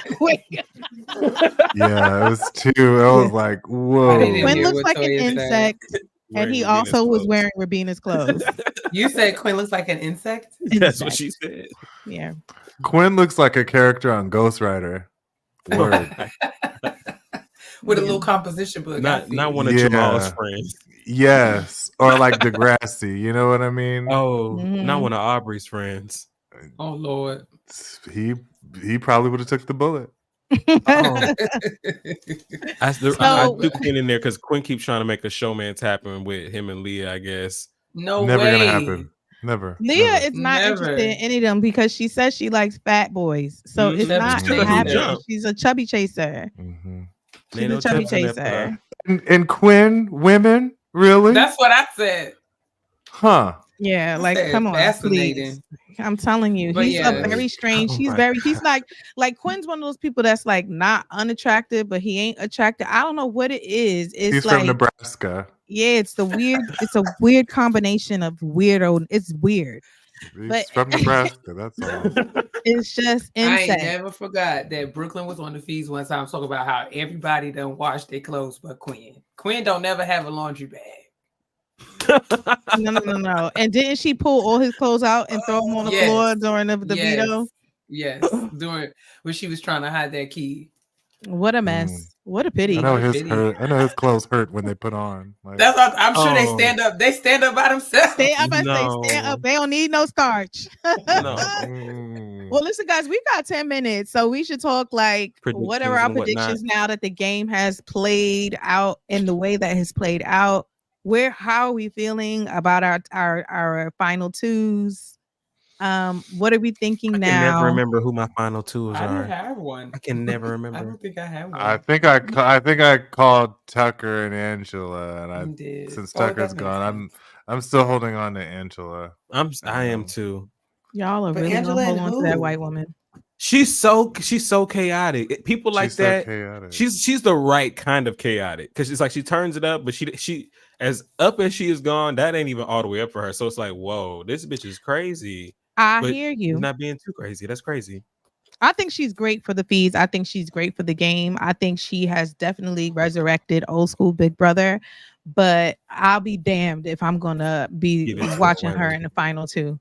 Yeah, it was two. I was like, whoa. Quinn looks like an insect, and he also was wearing Rabina's clothes. You said Quinn looks like an insect? That's what she said. Yeah. Quinn looks like a character on Ghost Rider. Word. With a little composition book. Not one of Jamal's friends. Yes. Or like Degrassi. You know what I mean? Oh, not one of Aubrey's friends. Oh Lord. He probably would have took the bullet. I threw Quinn in there because Quinn keeps trying to make a showmance happen with him and Leah, I guess. Never gonna happen. Never. Leah is not interested in any of them because she says she likes fat boys. So it's not happening. She's a chubby chaser. She's a chubby chaser. And Quinn, women, really? That's what I said. Huh. Yeah, like come on, please. I'm telling you, he's very strange. He's like Quinn's one of those people that's like not unattractive, but he ain't attractive. I don't know what it is. It's he's like, from Nebraska. Yeah, it's a weird combination of weirdo. It's weird. He's from Nebraska, that's all. It's just insane. I ain't never forgot that Brooklyn was on the feeds one time talking about how everybody done wash their clothes but Quinn. Quinn don't never have a laundry bag. No. And didn't she pull all his clothes out and throw them on the floor during the veto? Yes, during when she was trying to hide that key. What a mess! What a pity! I know his clothes hurt when they put on. Like, that's what, I'm sure they stand up. They stand up by themselves. Stand up. They don't need no starch. Well, listen, guys, we got 10 minutes, so we should talk like what are our predictions now that the game has played out in the way that has played out. How are we feeling about our final twos? What are we thinking now? I can never remember who my final twos are. I don't have one. I can never remember. I don't think I have one. I think I called Tucker and Angela, and since Tucker's gone, I'm still holding on to Angela. I am too. Y'all are really gonna hold on to that white woman. She's so chaotic. People like that. So she's the right kind of chaotic because it's like she turns it up, but she as up as she is gone, that ain't even all the way up for her. So it's like, whoa, this bitch is crazy. I hear you. Not being too crazy. That's crazy. I think she's great for the feeds. I think she's great for the game. I think she has definitely resurrected old school Big Brother. But I'll be damned if I'm gonna be watching her in the final two.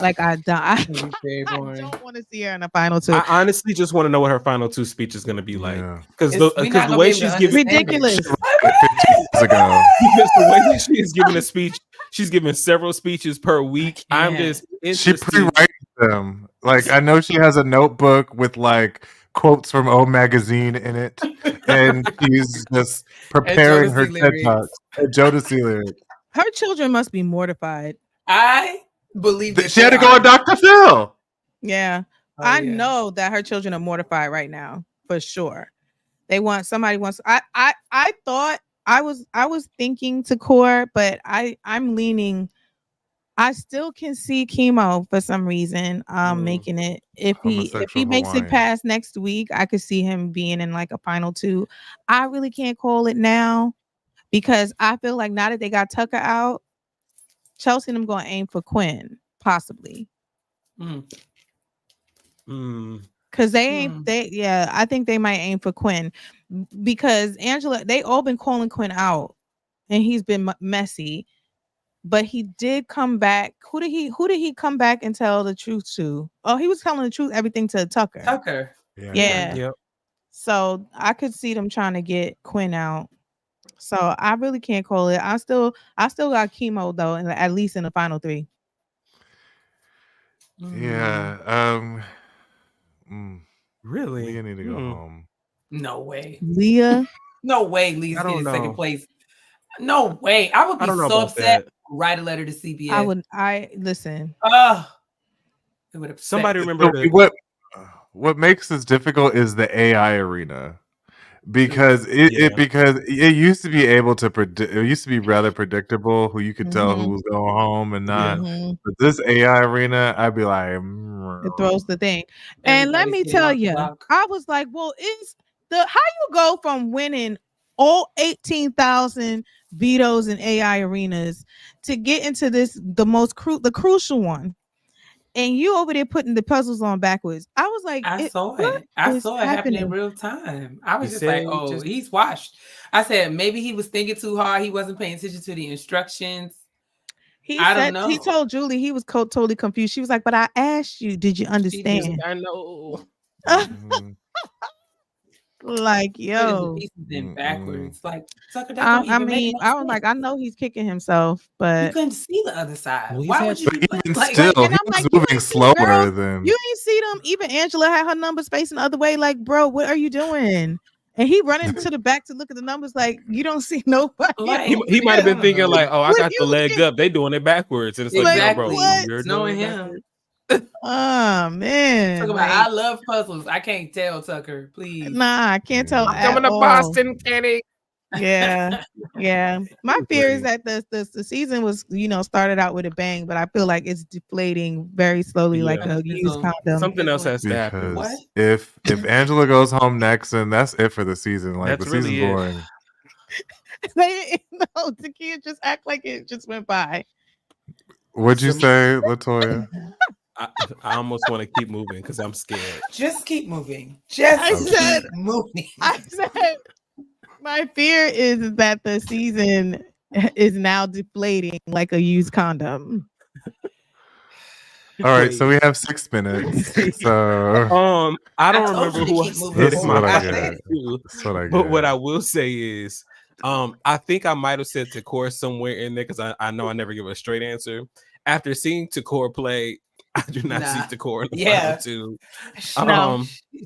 Like I don't want to see her in the final two. I honestly just want to know what her final two speech is going to be like because the way she's giving ridiculous. Because the way that she is giving a speech, she's giving several speeches per week. I'm just she pre-writes them. Like I know she has a notebook with like quotes from O Magazine in it, and she's just preparing her TED Talks. Jodeci lyrics. Her children must be mortified. I believe that she had to go on Dr. Phil. Yeah. I know that her children are mortified right now for sure. Somebody wants. I thought I was thinking to core, but I'm leaning. I still can see Chemo for some reason making it. If he makes it past next week, I could see him being in like a final two. I really can't call it now because I feel like now that they got Tucker out, Chelsea and them going to aim for Quinn possibly. Because I think they might aim for Quinn because Angela, they all been calling Quinn out and he's been messy. But he did come back. Who did he come back and tell the truth to? Oh, he was telling the truth, everything to Tucker. Yeah. Yep. So I could see them trying to get Quinn out. So I really can't call it. I still got chemo though, and at least in the final 3. Yeah. Really? Leah need to go home. No way. Leah? No way. Leah's I don't getting know. second place. No way. I would be so upset. Write a letter to CBS. Listen. It would upset. Somebody remember what makes this difficult is the AI arena. Because it used to be able to predict. It used to be rather predictable who you could tell who was going home and not. But this AI arena, I'd be like, it throws the thing. And let me tell you, I was like, well, how you go from winning all 18,000 vetoes in AI arenas to get into the crucial one. And you over there putting the puzzles on backwards. I was like, I saw it. I saw it happen in real time. I was just like, oh, he's washed. I said, maybe he was thinking too hard. He wasn't paying attention to the instructions. I don't know. He told Julie he was totally confused. She was like, but I asked you, did you understand? I know. Like, yo. Pieces backwards. Like, Tucker, I mean, I was like, I know he's kicking himself, but you couldn't see the other side. Well, why would you? Even still, he was moving slower than you ain't see them. Even Angela had her numbers facing the other way. Like, bro, what are you doing? And he running to the back to look at the numbers. Like, you don't see nobody. Like, he might have been thinking like, oh, I got the leg up. They doing it backwards, and it's like, bro, you're knowing him. Oh man! Talk about, I love puzzles. I can't tell, Tucker. Please. Nah, I can't tell. I'm coming to Boston, Kenny. Yeah. My fear is that the season was, started out with a bang, but I feel like it's deflating very slowly, like a used condom. Something else has to happen. What? If Angela goes home next, and that's it for the season. Like that's the season's really boring. The kids just act like it just went by. What'd you say, Latoya? I almost want to keep moving because I'm scared. Just keep moving. Keep moving. I said my fear is that the season is now deflating like a used condom. All right, so we have 6 minutes. So I don't remember who I said. That's what I get. But what I will say is, I think I might have said Takor somewhere in there because I know I never give a straight answer. After seeing Takor play, I do not see Takor in the final 2. No,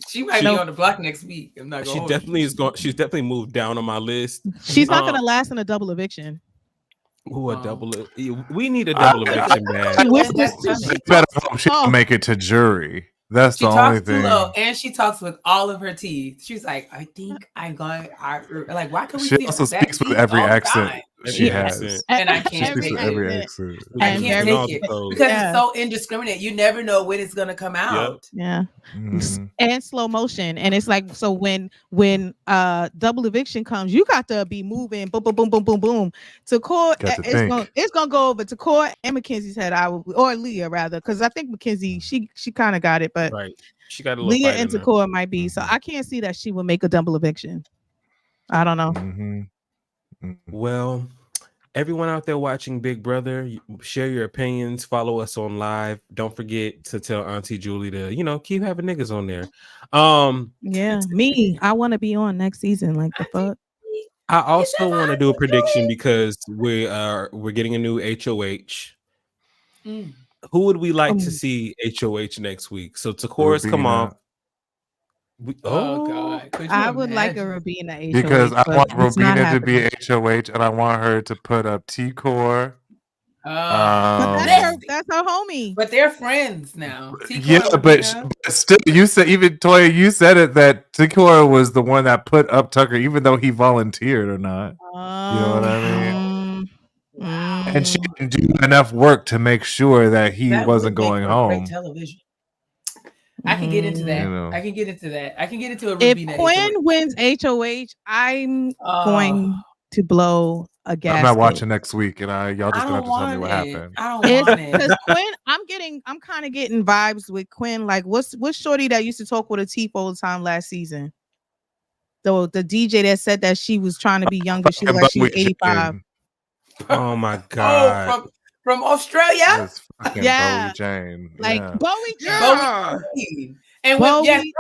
she might be on the block next week. I'm not going. She definitely is going. She's definitely moved down on my list. She's not going to last in a double eviction. Ooh, a double. We need a double eviction bag. She'll make it to jury. That's the only thing. And she talks with all of her teeth. She's like, I think I'm going. Like, why can we? She also speaks with every accent she has, and I can't speaks with every accent. I can't take it because it's so indiscriminate. You never know when it's gonna come out. Yeah, and slow motion, and it's like so when double eviction comes, you got to be moving, boom, boom, boom, boom, boom, boom. Takor, it's gonna go over Takor and Mackenzie's head. Or Leah rather, because I think Mackenzie she kind of got it, but she got a little Leah and Takor might be. So I can't see that she would make a double eviction. I don't know. Well, everyone out there watching Big Brother, share your opinions, follow us on live. Don't forget to tell Auntie Julie to, keep having niggas on there. I want to be on next season. Like the fuck. I also want to do a prediction because we're getting a new HOH. Who would we like to see HOH next week? So Takora's come off. God! I would like a Rubina HOH because I want Rubina to be HOH, and I want her to put up T-Core. But that's her homie. But they're friends now. But still, you said even Toya, you said it that T-Core was the one that put up Tucker, even though he volunteered or not. You know what I mean? And she didn't do enough work to make sure that he wasn't going home. Great television. I can get into that. I can get into that. I can get into a Rubina. If Quinn wins HOH, I'm going to blow a gasket. I'm not watching next week, and y'all just gonna have to tell me what happened. I don't want it. Because Quinn, I'm kind of getting vibes with Quinn. Like, what's shorty that used to talk with her teeth all the time last season? The DJ that said that she was trying to be younger. She was 85. Oh my god. From Australia? Bowie Jane. Like Bowie Jane. And when Bowie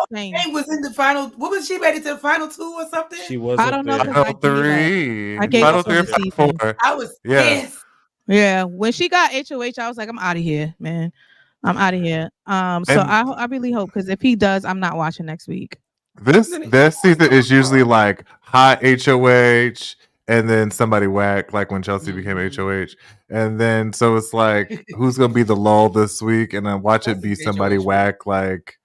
was in the final, what was she made it to the final 2 or something? She was. I don't know because Final 3. I gave Final up 3 on or the final season. 4. I was pissed. Yeah, when she got HOH, I was like, I'm out of here, man. I'm out of here. So I really hope, because if he does, I'm not watching next week. This season is usually like hot HOH and then somebody whack, like when Chelsea became HOH. And then so it's like, who's gonna be the lull this week? And then watch it be somebody whack like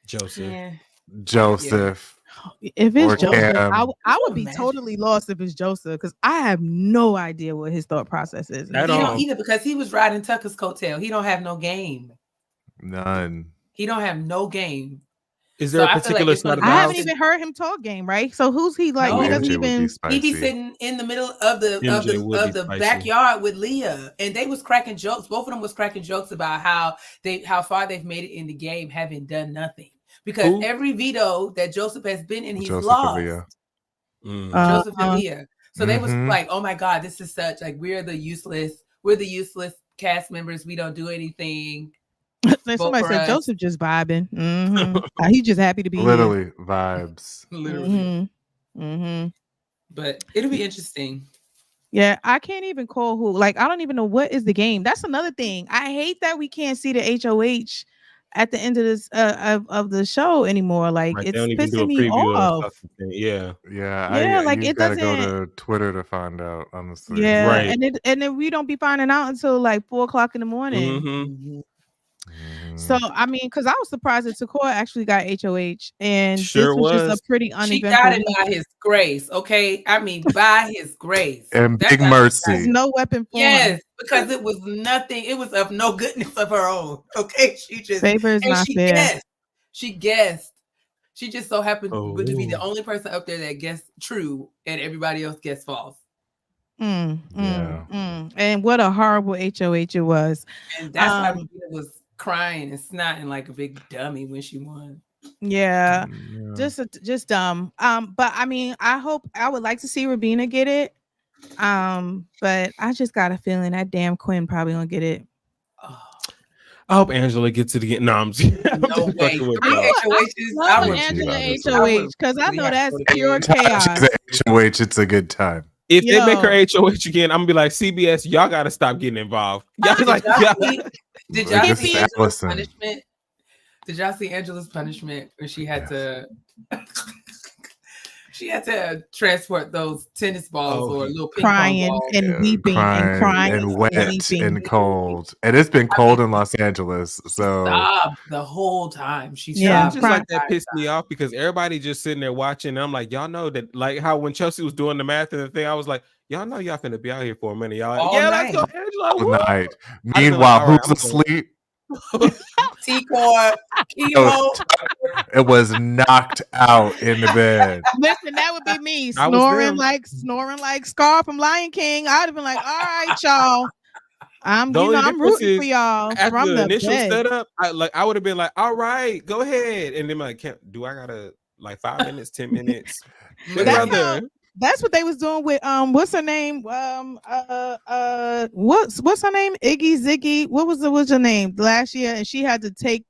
Joseph. Yeah. Joseph. If it's Joseph, Cam. I would be totally lost if it's Joseph, because I have no idea what his thought process is. He don't either, because he was riding Tucker's coattail. He don't have no game. None. He don't have no game. Is there a particular side of the house? I haven't even heard him talk game, right? So who's he like? No, he doesn't even. He be sitting in the middle of the backyard with Leah, and they was cracking jokes. Both of them was cracking jokes about how far they've made it in the game, having done nothing. Because every veto that Joseph has been in, he's lost. Joseph and Leah. So they was like, "Oh my God, this is such like we're the useless cast members. We don't do anything." Somebody said Joseph just vibing. He's just happy to be literally here. Vibes. Literally. But it'll be interesting. Yeah, I can't even call who. Like, I don't even know what is the game. That's another thing. I hate that we can't see the HOH at the end of this of the show anymore. Like, it's pissing me off. Yeah. Like, it gotta doesn't go to Twitter to find out, honestly. Yeah, right. And then we don't be finding out until like 4:00 in the morning. So I mean, because I was surprised that Takora actually got HOH, and this was just a pretty uneventful. She got it by his grace, okay? I mean, by his grace and big mercy. There's no weapon for him. Because it was nothing. It was of no goodness of her own. Okay, she just favor is not fair. She guessed. She just so happened to be the only person up there that guessed true, and everybody else guessed false. And what a horrible HOH it was. And that's why Regina was crying and snotting like a big dummy when she won. Just dumb. But I mean, I would like to see Rabina get it. But I just got a feeling that damn Quinn probably gonna get it. I hope Angela gets it again. No, I'm just no way. I love Angela HOH because I know that's pure chaos. HOH, it's a good time. If they make her HOH again, I'm gonna be like, CBS, y'all gotta stop getting involved. Did y'all see Angela's punishment? Did y'all see Angela's punishment when she had to she had to transport those tennis balls or little ping crying pong balls. And weeping and crying and wet and cold. And it's been cold in Los Angeles. So the whole time she just like that pissed me off because everybody just sitting there watching. And I'm like, y'all know that, like how when Chelsea was doing the math and the thing, I was like, y'all know y'all finna be out here for a minute, y'all. Let's go, Angela. All night. Meanwhile, who's asleep? T-Core, it was knocked out in the bed. Listen, that would be me snoring like Scar from Lion King. I'd have been like, all right, y'all. I'm rooting for y'all after from the initial bed. setup. I would have been like, all right, go ahead. And then like, do I gotta like 5 minutes, 10 minutes? That's what they was doing with what's her name? What's her name? Iggy Ziggy. What's her name? Last year, and she had to take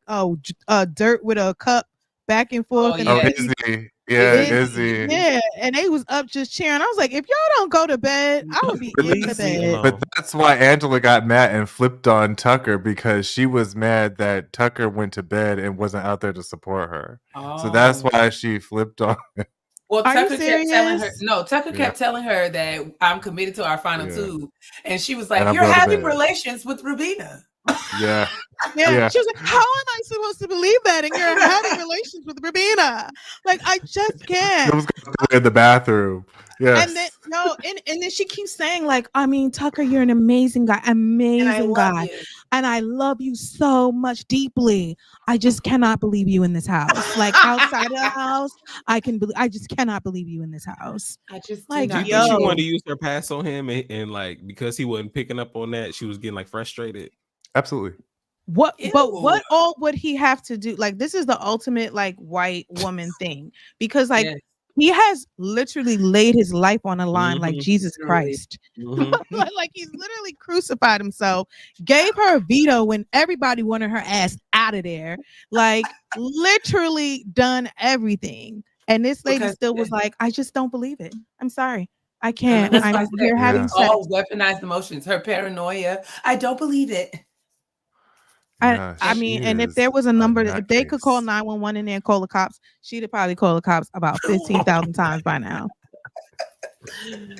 dirt with a cup back and forth. Izzy. Izzy. Yeah, and they was up just cheering. I was like, if y'all don't go to bed, I would be in the bed. But that's why Angela got mad and flipped on Tucker, because she was mad that Tucker went to bed and wasn't out there to support her. So that's why she flipped on him. Well, Tucker kept telling her. No, Tucker kept telling her that I'm committed to our final 2, and she was like, "You're having relations with Rabina." Yeah. She was like, "How am I supposed to believe that?" And you're having relations with Rabina. Like, I just can't. It was in the bathroom. Yes. And then and then she keeps saying, like, I mean, Tucker, you're an amazing guy, and I love you so much deeply. I just cannot believe you in this house. Like outside of the house, I just cannot believe you in this house. I just like, do you think she wanted to use her pass on him, and like because he wasn't picking up on that, she was getting like frustrated. Absolutely. What all would he have to do? Like, this is the ultimate like white woman thing, because like he has literally laid his life on the line like Jesus Christ. Like he's literally crucified himself, gave her a veto when everybody wanted her ass out out of there. Like literally done everything. And this lady still was like, I just don't believe it. I'm sorry. I can't. You're having sex. All weaponized emotions. Her paranoia. I don't believe it. I mean, and if there was a number, if they could call 911 in there and call the cops, she'd have probably called the cops about 15,000 times by now.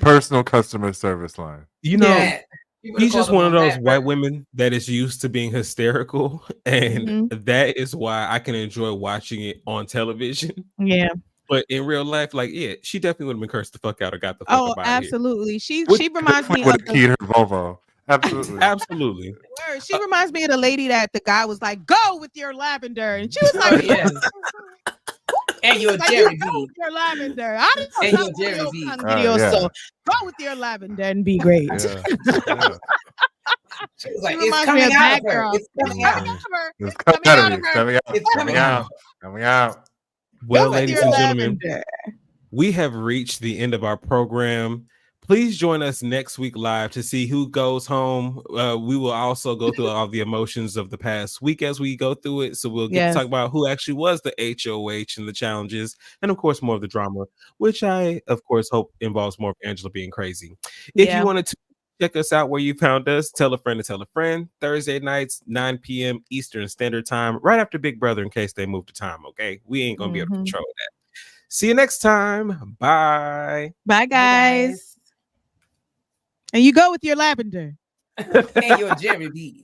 Personal customer service line. You know, he's just one of those white women that is used to being hysterical, and that is why I can enjoy watching it on television. Yeah. But in real life, like, yeah, she definitely would have been cursed the fuck out or got the fuck up out absolutely. Of here. She reminds me of keyed her Volvo. Absolutely. Absolutely. She reminds me of the lady that the guy was like, go with your lavender. And she was like, and your Jerry B. Your lavender. I didn't know Jerry B. So go with your lavender and be great. She was like, it's coming out of her. It's coming out of her. It's coming out of her. It's coming out. Coming out. Well, ladies and gentlemen, we have reached the end of our program. Please join us next week live to see who goes home. We will also go through all the emotions of the past week as we go through it. So we'll get to talk about who actually was the HOH and the challenges, and of course more of the drama, which I of course hope involves more of Angela being crazy. If you wanted to check us out where you found us, tell a friend to tell a friend. Thursday nights, 9 p.m. Eastern Standard Time, right after Big Brother in case they move to time. Okay, we ain't gonna be able to control that. See you next time. Bye. Bye, guys. And you go with your lavender. And your Jerry B's.